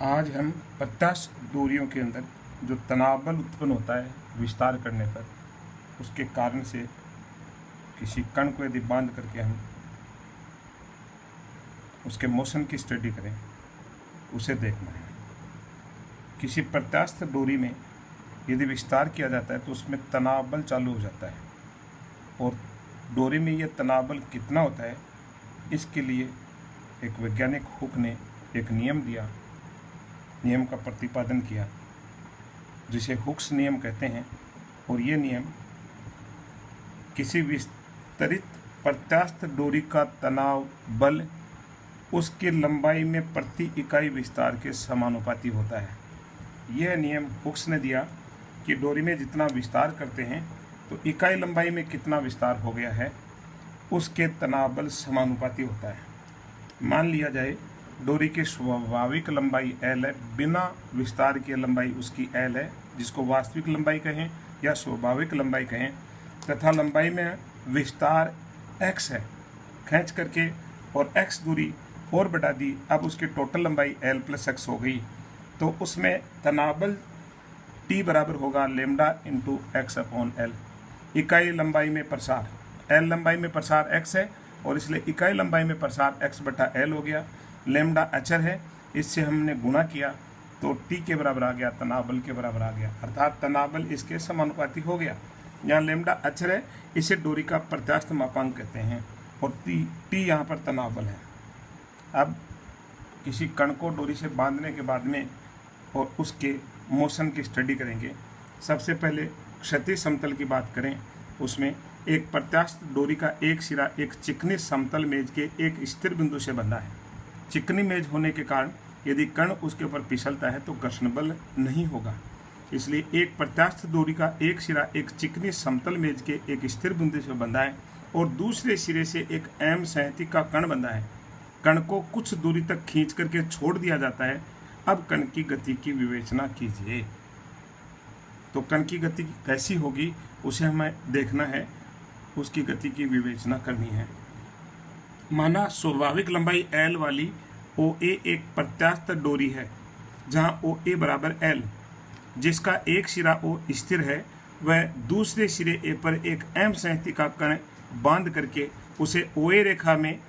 आज हम प्रत्यास्थ दूरियों के अंदर जो तनाव बल उत्पन्न होता है विस्तार करने पर, उसके कारण से किसी कण को यदि बांध करके हम उसके मोशन की स्टडी करें, उसे देखना है। किसी प्रत्यास्थ दूरी में यदि विस्तार किया जाता है तो उसमें तनाव बल चालू हो जाता है, और डोरी में यह तनाव बल कितना होता है, इसके लिए एक वैज्ञानिक हुक ने एक नियम दिया, नियम का प्रतिपादन किया, जिसे हुक्स नियम कहते हैं। और ये नियम किसी विस्तरित प्रत्यास्थ डोरी का तनाव बल उसकी लंबाई में प्रति इकाई विस्तार के समानुपाती होता है। यह नियम हुक्स ने दिया कि डोरी में जितना विस्तार करते हैं तो इकाई लंबाई में कितना विस्तार हो गया है, उसके तनाव बल समानुपाती होता है। मान लिया जाए डोरी की स्वाभाविक लंबाई L है, बिना विस्तार की लंबाई उसकी L है, जिसको वास्तविक लंबाई कहें या स्वाभाविक लंबाई कहें, तथा लंबाई में विस्तार x है। खींच करके और x दूरी और बढ़ा दी, अब उसकी टोटल लंबाई L + x हो गई, तो उसमें तनाव बल T बराबर होगा लेमडा इंटू x/L। इकाई लंबाई में प्रसार, L लंबाई में प्रसार x है और इसलिए इकाई लंबाई में प्रसार x/L हो गया। लेमडा अचर है, इससे हमने गुणा किया तो T के बराबर आ गया, तनाव बल के बराबर आ गया, अर्थात तनाव बल इसके समानुपाती हो गया। यहाँ लेमडा अचर है, इसे डोरी का प्रत्यास्थ मापांक कहते हैं, और T यहाँ पर तनाव बल है। अब किसी कण को डोरी से बांधने के बाद में और उसके मोशन की स्टडी करेंगे। सबसे पहले क्षैतिज समतल की बात करें, उसमें एक प्रत्यास्थ डोरी का एक सिरा एक चिकनी समतल मेज के एक स्थिर बिंदु से बंधा है। चिकनी मेज होने के कारण यदि कण उसके ऊपर फिसलता है तो घर्षण बल नहीं होगा, इसलिए एक प्रत्यास्थ डोरी का एक सिरा एक चिकनी समतल मेज के एक स्थिर बिंदु से बंधा है और दूसरे सिरे से एक एम संहति का कण बंधा है। कण को कुछ दूरी तक खींच करके छोड़ दिया जाता है। अब कण की गति की विवेचना कीजिए। तो कण की गति कैसी होगी उसे हमें देखना है, उसकी गति की विवेचना करनी है। माना स्वाभाविक लंबाई L वाली OA एक प्रत्यास्थ डोरी है, जहां OA बराबर L, जिसका एक सिरा O स्थिर है, वह दूसरे सिरे A पर एक M संहति का कण बांध करके उसे OA रेखा में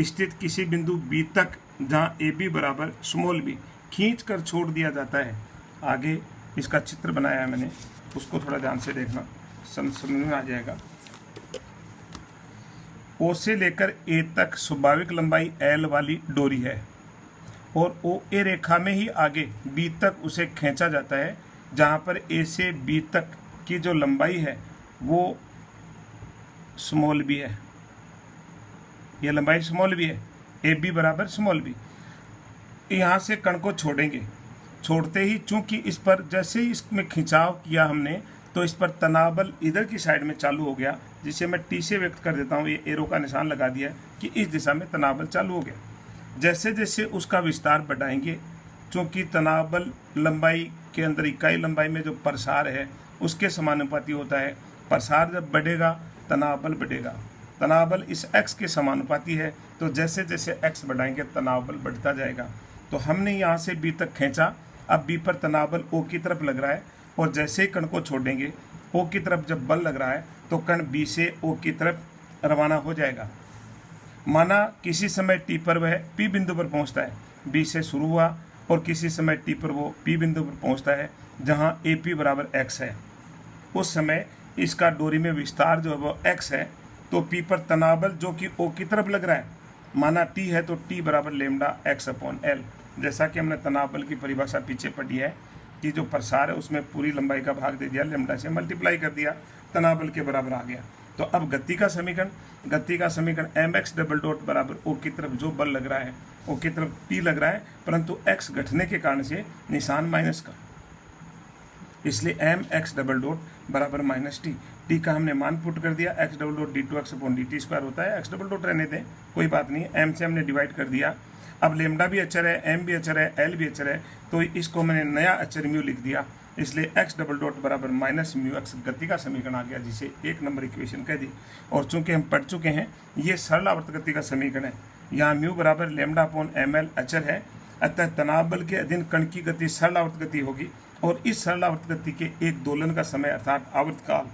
स्थित किसी बिंदु B तक, जहां AB बराबर b खींच कर छोड़ दिया जाता है। आगे इसका चित्र बनाया है मैंने, उसको थोड़ा ध्यान से देखना, समझ में आ जाएगा। O से लेकर A तक स्वाभाविक लंबाई L वाली डोरी है और OA रेखा में ही आगे B तक उसे खींचा जाता है, जहां पर A से B तक की जो लंबाई है वो b है। यह लंबाई b है, AB बराबर b। यहाँ से कण को छोड़ेंगे, छोड़ते ही चूंकि इस पर जैसे ही इसमें खिंचाव किया हमने तो इस पर तनाव बल इधर की साइड में चालू हो गया, जिसे मैं T से व्यक्त कर देता हूँ। ये एरो का निशान लगा दिया कि इस दिशा में तनाव बल चालू हो गया। जैसे जैसे उसका विस्तार बढ़ाएंगे, चूंकि तनाव बल लंबाई के अंदर इकाई लंबाई में जो प्रसार है उसके समानुपाती होता है। प्रसार जब बढ़ेगा तनाव बल बढ़ेगा। तनाव बल इस x के समानुपाती है, तो जैसे जैसे x बढ़ाएंगे तनाव बल बढ़ता जाएगा। तो हमने यहाँ से B तक खींचा, अब B पर तनाव बल O की तरफ लग रहा है, और जैसे ही कण को छोड़ेंगे O की तरफ जब बल लग रहा है तो कण B से O की तरफ रवाना हो जाएगा। माना किसी समय T पर वह P बिंदु पर पहुंचता है, B से शुरू हुआ, और किसी समय T पर वो P बिंदु पर पहुंचता है जहां AP बराबर x है। उस समय इसका डोरी में विस्तार जो है वो x है, तो P पर तनाव बल जो कि O की तरफ लग रहा है, माना T है तो T बराबर लेमडा x/L। जैसा कि हमने तनाव बल की परिभाषा पीछे पढ़ी है कि जो प्रसार है उसमें पूरी लंबाई का भाग दे दिया, लेमडा से मल्टीप्लाई कर दिया, तनाव बल के बराबर आ गया। तो अब गति का समीकरण mx डबल डॉट बराबर O की तरफ जो बल लग रहा है, O की तरफ T लग रहा है, परंतु x घटने के कारण से निशान माइनस का, इसलिए mx डबल डॉट बराबर -t। T का हमने मान पुट कर दिया, x डबल डॉट d2x/dt² होता है, x डबल डॉट रहने दें, कोई बात नहीं, m से हमने डिवाइड कर दिया। अब लेमडा भी अचर है, m भी अचर है, L भी अचर है, तो इसको मैंने नया अचर म्यू लिख दिया, इसलिए x डबल डॉट बराबर -μx गति का समीकरण आ गया, जिसे 1 नंबर इक्वेशन कह दी। और चूंकि हम पढ़ चुके हैं ये सरल आवर्त गति का समीकरण है, यहाँ म्यू बराबर लेमडा अपॉन ml अचर है, अतः तनाव बल के अधीन कण की गति सरल आवर्त गति होगी और इस सरल आवर्त गति के एक दोलन का समय अर्थात आवर्तकाल,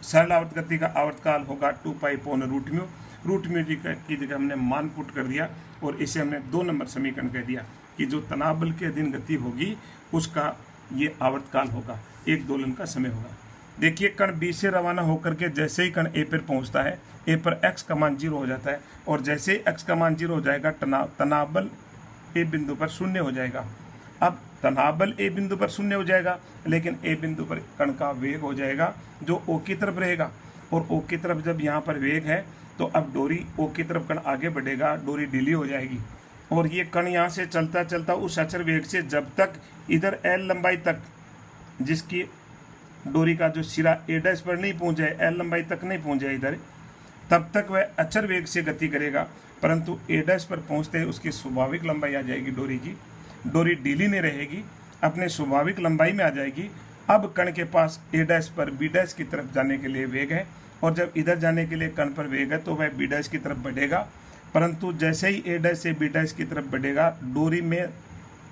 सरल आवर्त गति का आवर्तकाल होगा 2π/√μ। √μ की जगह हमने मान पुट कर दिया और इसे हमने 2 नंबर समीकरण कह दिया कि जो तनाव बल के अधीन गति होगी उसका ये आवर्तकाल होगा, एक दोलन का समय होगा। देखिए कण बी से रवाना होकर के जैसे ही कण ए पर पहुंचता है, ए पर x का मान 0 हो जाता है और जैसे ही x का मान 0 हो जाएगा तनाव बल ए बिंदु पर 0 हो जाएगा। अब तनाव बल ए बिंदु पर 0 हो जाएगा, लेकिन ए बिंदु पर कण का वेग हो जाएगा जो ओ की तरफ रहेगा और ओ की तरफ जब यहाँ पर वेग है तो अब डोरी ओ की तरफ कण आगे बढ़ेगा, डोरी ढीली हो जाएगी और ये कण यहाँ से चलता चलता उस अचर वेग से जब तक इधर L लंबाई तक, जिसकी डोरी का जो सिरा A' पर नहीं पहुँच जाए, L लंबाई तक नहीं पहुँच जाए इधर, तब तक वह अचर वेग से गति करेगा, परंतु A' पर पहुँचते ही उसकी स्वाभाविक लंबाई आ जाएगी डोरी की, डोरी ढीली नहीं रहेगी, अपने स्वाभाविक लंबाई में आ जाएगी। अब कण के पास A' पर B' की तरफ जाने के लिए वेग है और जब इधर जाने के लिए कण पर वेग है तो वह B' की तरफ बढ़ेगा, परंतु जैसे ही A' से B' की तरफ बढ़ेगा डोरी में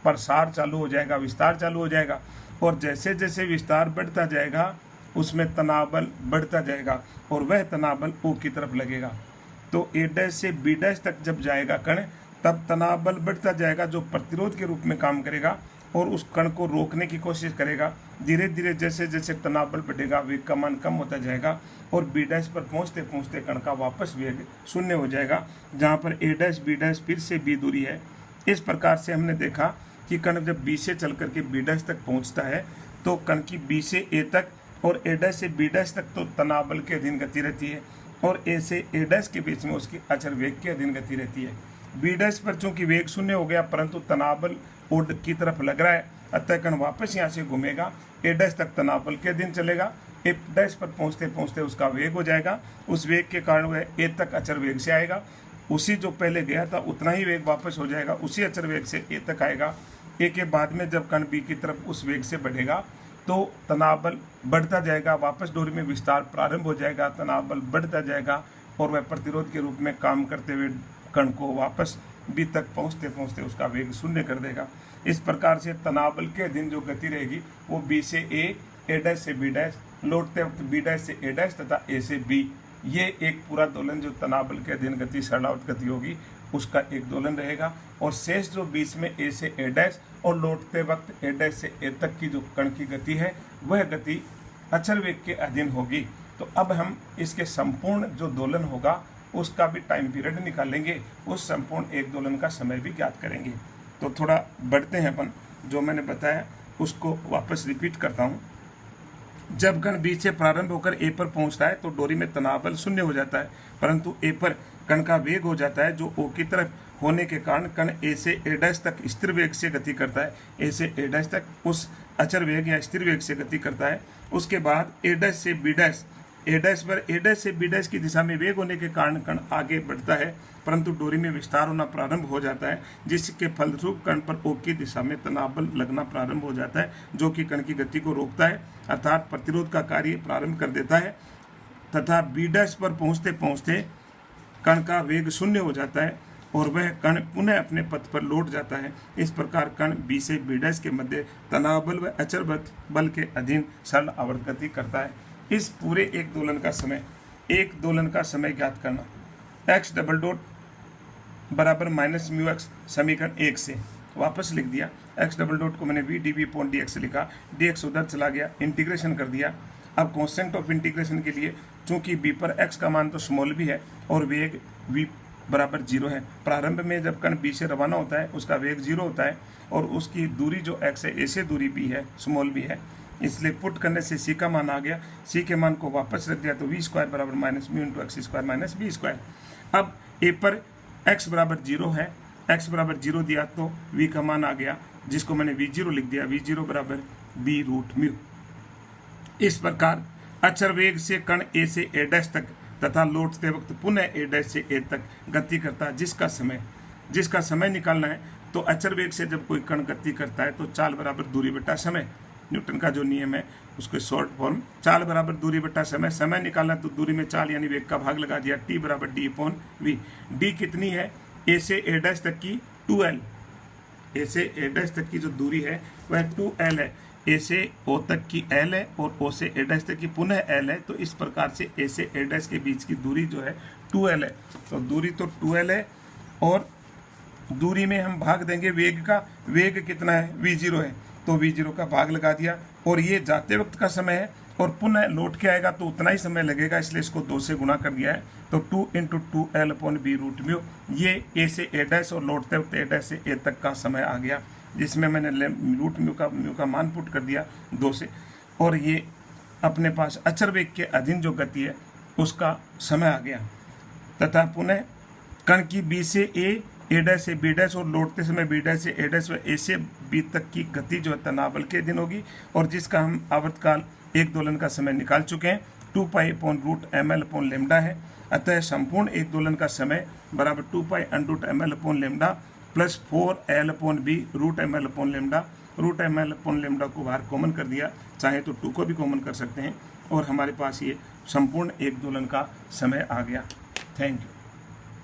प्रसार चालू हो जाएगा, विस्तार चालू हो जाएगा और जैसे जैसे विस्तार बढ़ता जाएगा उसमें तनाव बल बढ़ता जाएगा और वह तनाव बल O की तरफ लगेगा। तो A' से B' तक जब जाएगा कण तब तनाव बल बढ़ता जाएगा जो प्रतिरोध के रूप में काम करेगा और उस कण को रोकने की कोशिश करेगा। धीरे धीरे जैसे जैसे तनाव बल बढ़ेगा वेग का मान कम होता जाएगा और B' पर पहुँचते पहुँचते कण का वापस वेग 0 हो जाएगा, जहाँ पर A' B' फिर से B दूरी है। इस प्रकार से हमने देखा कि कण जब B से चल करके B' तक पहुँचता है तो कण की B से A तक और A' से B' तक तो तनाव बल के अधीन गति रहती है और A से A' के बीच में उसकी अचर वेग के अधीन गति रहती है। B' पर चूंकि वेग 0 हो गया परंतु तनाव बल O की तरफ लग रहा है, अतः कण वापस यहाँ से घूमेगा, A' तक तनाव बल के अधीन चलेगा, A' पर पहुँचते पहुँचते उसका वेग हो जाएगा, उस वेग के कारण वह A तक अचर वेग से आएगा, उसी जो पहले गया था उतना ही वेग वापस हो जाएगा, उसी अचर वेग से A तक आएगा। A के बाद में जब कण B की तरफ उस वेग से बढ़ेगा तो तनाव बल बढ़ता जाएगा, वापस डोरी में विस्तार प्रारंभ हो जाएगा, तनाव बल बढ़ता जाएगा और वह प्रतिरोध के रूप में काम करते हुए कण को वापस B तक पहुँचते पहुँचते उसका वेग 0 कर देगा। इस प्रकार से तनाव बल के अधीन जो गति रहेगी वो B से A, A' से B', लौटते वक्त B' से A' तथा A से B, ये एक पूरा दोलन जो तनाव बल के अधीन गति सरलावर्त गति होगी उसका एक दोलन रहेगा और शेष जो बीच में A से A' और लौटते वक्त A' से A तक की जो कण की गति है वह गति अचर वेग के अधीन होगी। तो अब हम इसके संपूर्ण जो दोलन होगा उसका भी टाइम पीरियड निकालेंगे, उस संपूर्ण एक दोलन का समय भी ज्ञात करेंगे। तो थोड़ा बढ़ते हैं अपन, जो मैंने बताया उसको वापस रिपीट करता हूँ। जब कण B से प्रारंभ होकर A पर पहुंचता है तो डोरी में तनाव बल 0 हो जाता है, परंतु A पर कण का वेग हो जाता है जो O की तरफ होने के कारण कण A से A' तक स्थिर वेग से गति करता है, A से A' तक उस अचर वेग या स्थिर वेग से गति करता है। उसके बाद A' से B', A' से B' की दिशा में वेग होने के कारण कण आगे बढ़ता है, परंतु डोरी में विस्तार होना प्रारंभ हो जाता है, जिसके फलस्वरूप कण पर O की दिशा में तनाव बल लगना प्रारंभ हो जाता है, जो कि कण की गति को रोकता है अर्थात प्रतिरोध का कार्य प्रारंभ कर देता है, तथा B' पर पहुँचते पहुँचते कण का वेग 0 हो जाता है और वह कण पुनः अपने पथ पर लौट जाता है। इस प्रकार कण B से B' के मध्य तनाव बल व अचर बल के अधीन सरल आवर्त गति करता है। इस पूरे एक दोलन का समय ज्ञात करना, x डबल डॉट बराबर -μx समीकरण 1 से वापस लिख दिया। x डबल डॉट को मैंने v/dv/dx लिखा, dx उधर चला गया, इंटीग्रेशन कर दिया। अब कांस्टेंट ऑफ इंटीग्रेशन के लिए चूंकि b पर x का मान तो स्मॉल भी है और वेग v बराबर 0 है, प्रारंभ में जब कण B से रवाना होता है उसका वेग 0 होता है और उसकी दूरी जो x है A से दूरी b है, स्मॉल b है, इसलिए पुट करने से c का मान आ गया। c के मान को वापस रख दिया तो v² बराबर -μ × x² - b²। अब a पर x बराबर 0 है, x बराबर 0 दिया तो v का मान आ गया, जिसको मैंने v0 लिख दिया, v0 बराबर b√μ। इस प्रकार अचर वेग से कण A से A' तक तथा लौटते वक्त पुनः A' से A तक गति करता है, जिसका समय निकालना है। तो अचर वेग से जब कोई कण गति करता है तो चाल बराबर दूरी बटा समय, न्यूटन का जो नियम है उसको शॉर्ट फॉर्म, चाल बराबर दूरी बटा समय निकालना तो दूरी में चाल यानी वेग का भाग लगा दिया, t बराबर d/v। d कितनी है? A से A' तक की 2l, ए से ए डैश तक की जो दूरी है वह 2l है। ए से ओ तक की l है और ओ से ए डैश तक की पुनः l है। तो इस प्रकार से ए से ए डैश के बीच की दूरी जो है 2l है। तो दूरी तो 2l है और दूरी में हम भाग देंगे वेग का। वेग कितना है? v0 है, तो v0 का भाग लगा दिया। और ये जाते वक्त का समय है और पुनः लौट के आएगा तो उतना ही समय लगेगा, इसलिए इसको 2 से गुणा कर दिया है। तो 2 × 2l/b√μ ये ए से ए डैश और लौटते वक्त ए डैश से ए तक का समय आ गया, जिसमें मैंने √μ का मान पुट कर दिया 2 से। और ये अपने पास अचर वेग के अधीन जो गति है उसका समय आ गया। तथा पुनः कण की बी से ए डैश से बी डैश और लौटते समय बी डैश से ए डैश व ए से बी तक की गति जो है तनाव बल के अधीन होगी, और जिसका हम आवर्तकाल एक दोलन का समय निकाल चुके हैं। 2π/√ml/λ है। अतः संपूर्ण एक दोलन का समय बराबर 2π/√ml/λ प्लस 4l/b√ml/λ। √ml/λ को बाहर कॉमन कर दिया, चाहे तो 2 को भी कॉमन कर सकते हैं, और हमारे पास ये संपूर्ण एक दोलन का समय आ गया। Thank you.